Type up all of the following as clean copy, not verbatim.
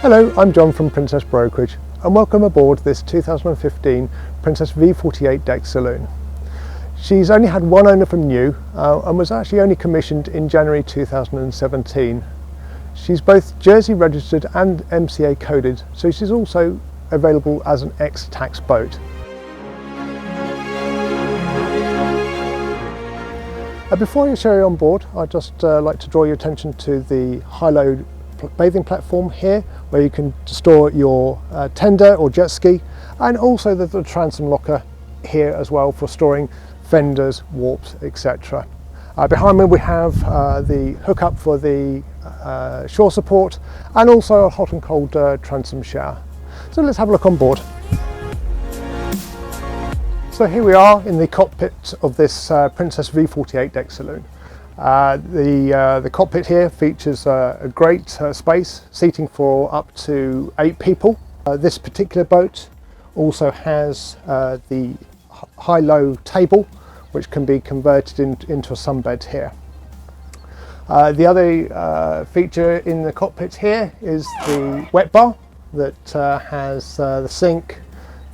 Hello, I'm John from Princess Brokerage and welcome aboard this 2015 Princess V48 deck saloon. She's only had one owner from new and was actually only commissioned in January 2017. She's both Jersey registered and MCA coded, so she's also available as an ex-tax boat. Before I show you on board, I'd just like to draw your attention to the high-low bathing platform here, where you can store your tender or jet ski, and also the transom locker here as well for storing fenders, warps, etc. Behind me we have the hookup for the shore support and also a hot and cold transom shower. So let's have a look on board. So here we are in the cockpit of this Princess V48 deck saloon. The cockpit here features a great space, seating for up to 8 people. This particular boat also has the high-low table, which can be converted into a sunbed here. The other feature in the cockpit here is the wet bar that has the sink,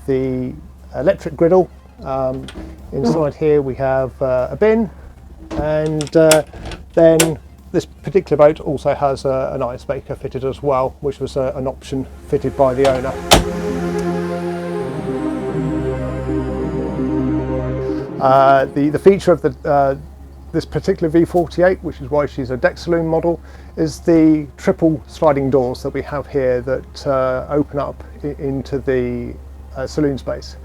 the electric griddle. Inside here we have a bin, and then this particular boat also has an ice maker fitted as well, which was an option fitted by the owner. The feature of this particular V48, which is why she's a deck saloon model, is the triple sliding doors that we have here that open up into the saloon space.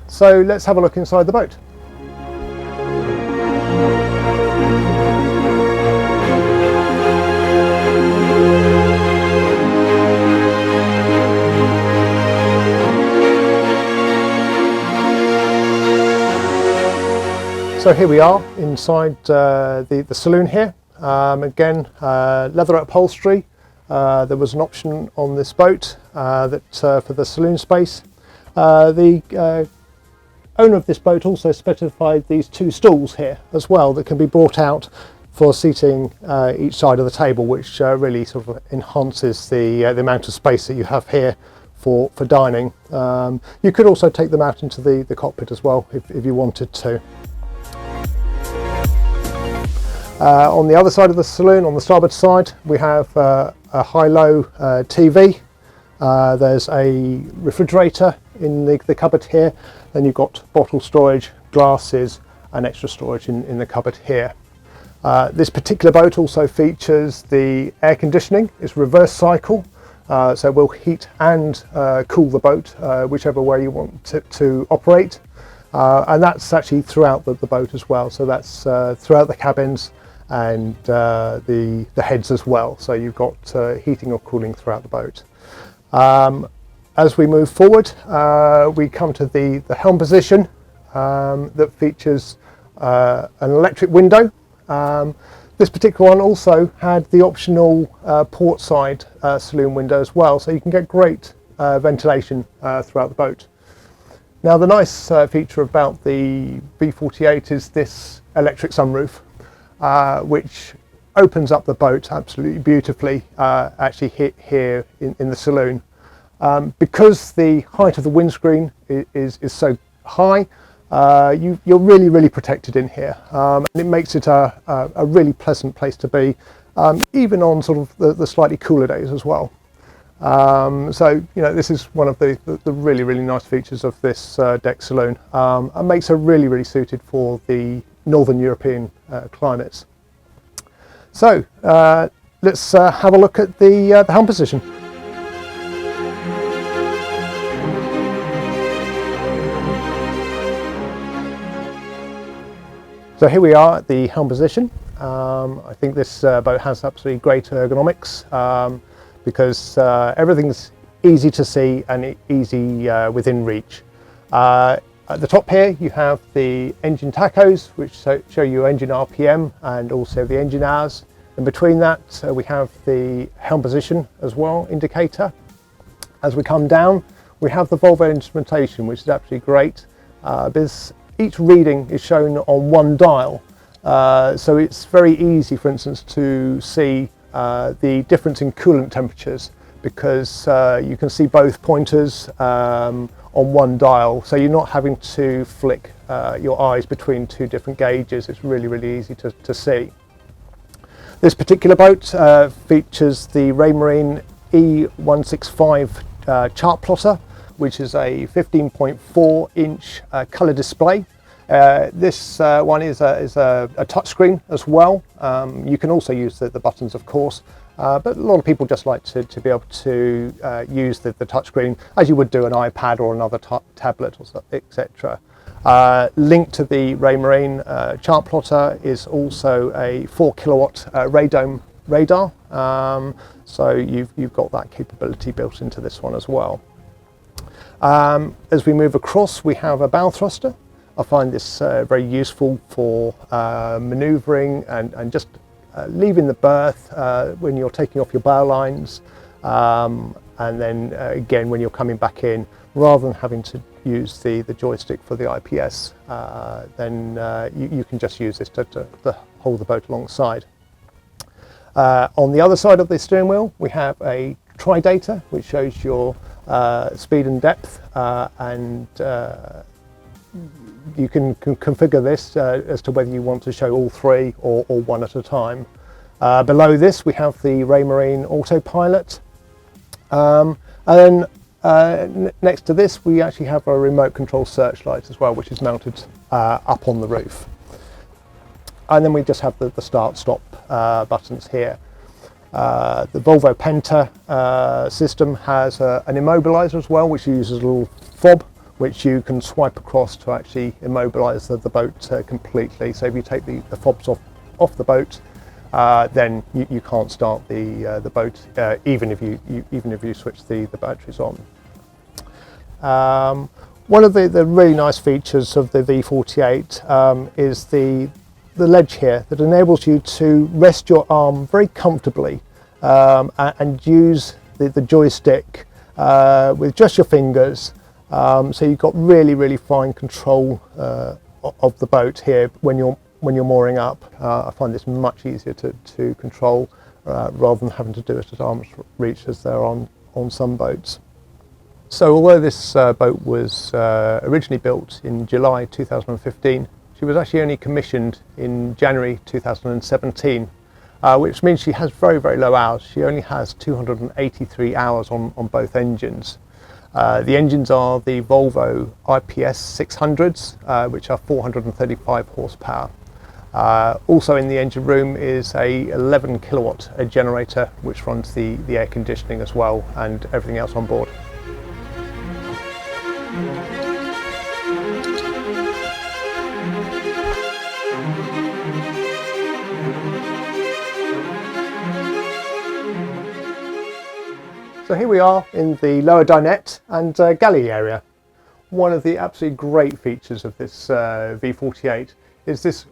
So let's have a look inside the boat. So here we are inside the saloon here. Again, leather upholstery. There was an option on this boat that for the saloon space. The owner of this boat also specified these 2 stools here as well that can be brought out for seating each side of the table, which really sort of enhances the amount of space that you have here for dining. You could also take them out into the cockpit as well if you wanted to. On the other side of the saloon, on the starboard side, we have a high-low TV. There's a refrigerator in the cupboard here. Then you've got bottle storage, glasses, and extra storage in the cupboard here. This particular boat also features the air conditioning. It's reverse cycle, so it will heat and cool the boat, whichever way you want it to operate. And that's actually throughout the boat as well. So that's throughout the cabins and the heads as well. So you've got heating or cooling throughout the boat. As we move forward, we come to the helm position that features an electric window. This particular one also had the optional port side saloon window as well, so you can get great ventilation throughout the boat. Now the nice feature about the V48 is this electric sunroof, which opens up the boat absolutely beautifully, actually here in the saloon. Because the height of the windscreen is so high, you're really protected in here, and it makes it a really pleasant place to be, even on sort of the slightly cooler days as well. So you know, this is one of the really nice features of this deck saloon, and makes her really suited for the Northern European climates. So let's have a look at the helm position. So here we are at the helm position. I think this boat has absolutely great ergonomics, because everything's easy to see and easy within reach. At the top here you have the engine tachos, which show you engine RPM and also the engine hours. In between that we have the helm position as well indicator. As we come down we have the Volvo instrumentation, which is absolutely great, because each reading is shown on one dial, so it's very easy, for instance, to see the difference in coolant temperatures because you can see both pointers on one dial, so you're not having to flick your eyes between two different gauges. It's really easy to see. This particular boat features the Raymarine E165 chart plotter, which is a 15.4 inch colour display. This one is a touchscreen as well. You can also use the buttons, of course, but a lot of people just like to be able to use the touchscreen as you would do an iPad or another tablet, or etc. Linked to the Raymarine chart plotter is also a 4 kilowatt radome radar, so you've got that capability built into this one as well. As we move across, we have a bow thruster. I find this very useful for manoeuvring and just leaving the berth when you're taking off your bow lines, and then again when you're coming back in, rather than having to use the joystick for the IPS, then you can just use this to hold the boat alongside. On the other side of the steering wheel, we have a tri-data, which shows your speed and depth, and you can configure this as to whether you want to show all three or one at a time. Below this we have the Raymarine autopilot, and then next to this we actually have a remote control searchlight as well, which is mounted up on the roof. And then we just have the start stop buttons here. The Volvo Penta system has an immobiliser as well, which uses a little fob which you can swipe across to actually immobilise the boat completely. So if you take the fobs off the boat, then you can't start the boat, even if you switch the batteries on. One of the really nice features of the V48 is the ledge here that enables you to rest your arm very comfortably and use the joystick with just your fingers. So you've got really fine control of the boat here when you're mooring up. I find this much easier to control rather than having to do it at arm's reach as they're on some boats. So although this boat was originally built in July 2015, she was actually only commissioned in January 2017, which means she has very low hours. She only has 283 hours on both engines. The engines are the Volvo IPS 600s, which are 435 horsepower. Also in the engine room is a 11 kilowatt generator, which runs the air conditioning as well and everything else on board. So here we are in the lower dinette and galley area. One of the absolutely great features of this V48 is this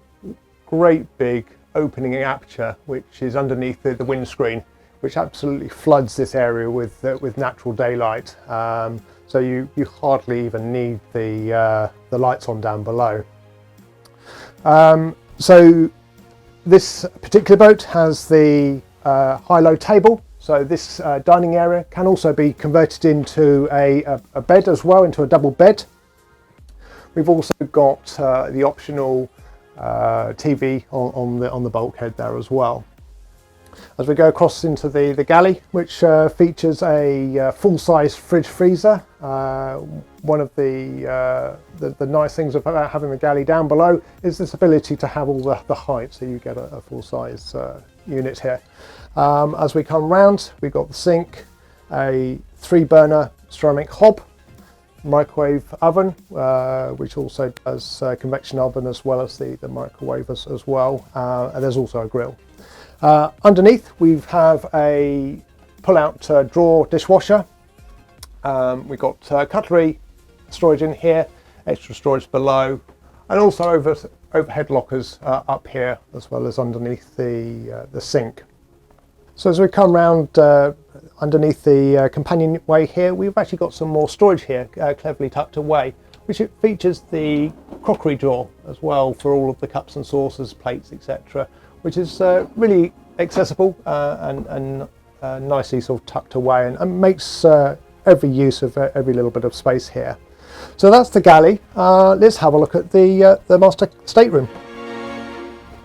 great big opening aperture which is underneath the windscreen, which absolutely floods this area with natural daylight. So you hardly even need the lights on down below. So this particular boat has the high-low table. So this dining area can also be converted into a bed as well, into a double bed. We've also got the optional TV on the bulkhead there as well. As we go across into the galley, which features a full-size fridge freezer. One of the nice things about having the galley down below is this ability to have all the height, so you get a full-size unit here. As we come round, we've got the sink, a 3-burner ceramic hob, microwave oven, which also does convection oven as well as the microwave as well, and there's also a grill. Underneath we have a pull-out drawer dishwasher. We've got cutlery storage in here, extra storage below, and also overhead lockers up here as well as underneath the sink. So as we come round underneath the companionway here, we've actually got some more storage here, cleverly tucked away, which it features the crockery drawer as well for all of the cups and saucers, plates, etc., which is really accessible and nicely sort of tucked away, and makes every use of every little bit of space here. So that's the galley. Let's have a look at the master stateroom.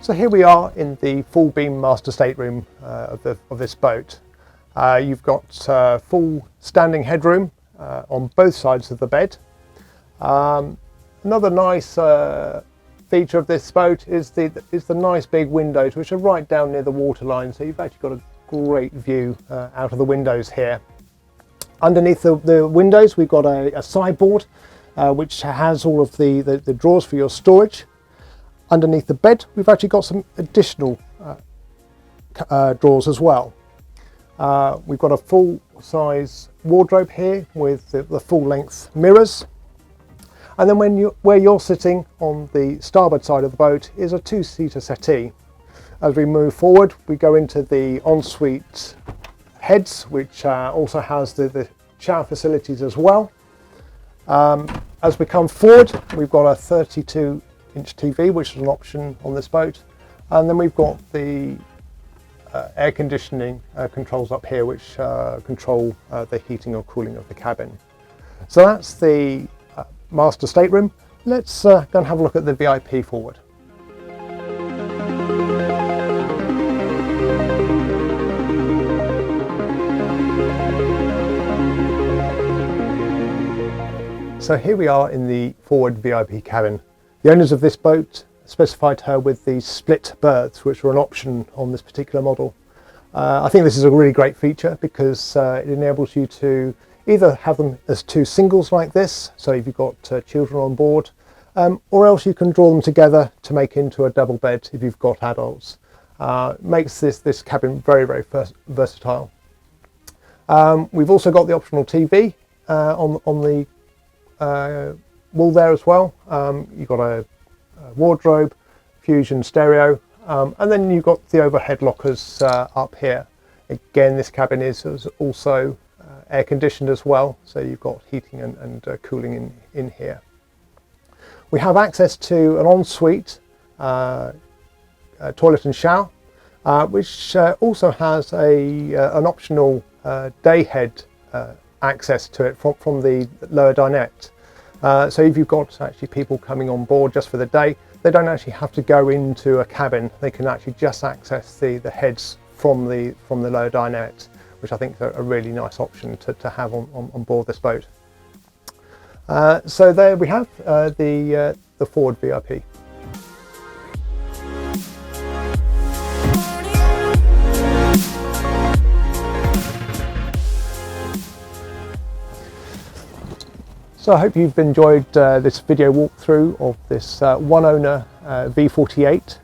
So here we are in the full beam master stateroom of this boat. You've got full standing headroom on both sides of the bed. Another nice feature of this boat is the nice big windows, which are right down near the waterline, so you've actually got a great view out of the windows here. Underneath the windows we've got a sideboard which has all of the drawers for your storage. Underneath the bed we've actually got some additional drawers as well. We've got a full size wardrobe here with the full length mirrors. And then where you're sitting on the starboard side of the boat is a two-seater settee. As we move forward, we go into the ensuite heads, which also has the shower facilities as well. As we come forward, we've got a 32-inch TV, which is an option on this boat. And then we've got the air conditioning controls up here, which control the heating or cooling of the cabin. So that's the master stateroom. Let's go and have a look at the VIP forward. So here we are in the forward VIP cabin. The owners of this boat specified her with the split berths, which were an option on this particular model. I think this is a really great feature because it enables you to either have them as two singles like this, so if you've got children on board, or else you can draw them together to make into a double bed if you've got adults. Makes this cabin very, very versatile. We've also got the optional TV on the wall there as well. You've got a wardrobe, fusion stereo, and then you've got the overhead lockers up here. Again, this cabin is also air conditioned as well, so you've got heating and cooling in here. We have access to an ensuite toilet and shower, which also has an optional day head access to it from the lower dinette. So if you've got actually people coming on board just for the day, they don't actually have to go into a cabin. They can actually just access the heads from the lower dinette, which I think is a really nice option to have on board this boat. So there we have the forward VIP. So I hope you've enjoyed this video walkthrough of this one owner V48.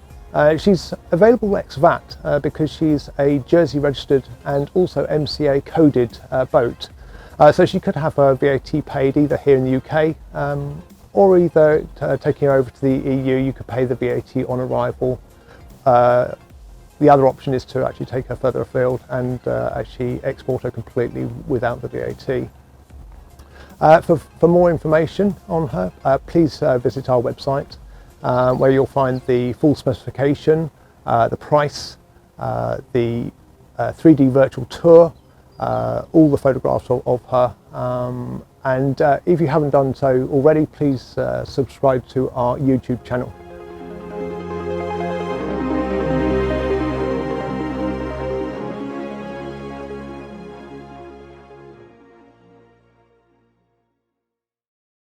She's available ex-VAT because she's a Jersey registered and also MCA coded boat. So she could have her VAT paid either here in the UK or either taking her over to the EU, you could pay the VAT on arrival. The other option is to actually take her further afield and actually export her completely without the VAT. For more information on her, please visit our website where you'll find the full specification, the price, the 3D virtual tour, all the photographs of her, and if you haven't done so already, please subscribe to our YouTube channel.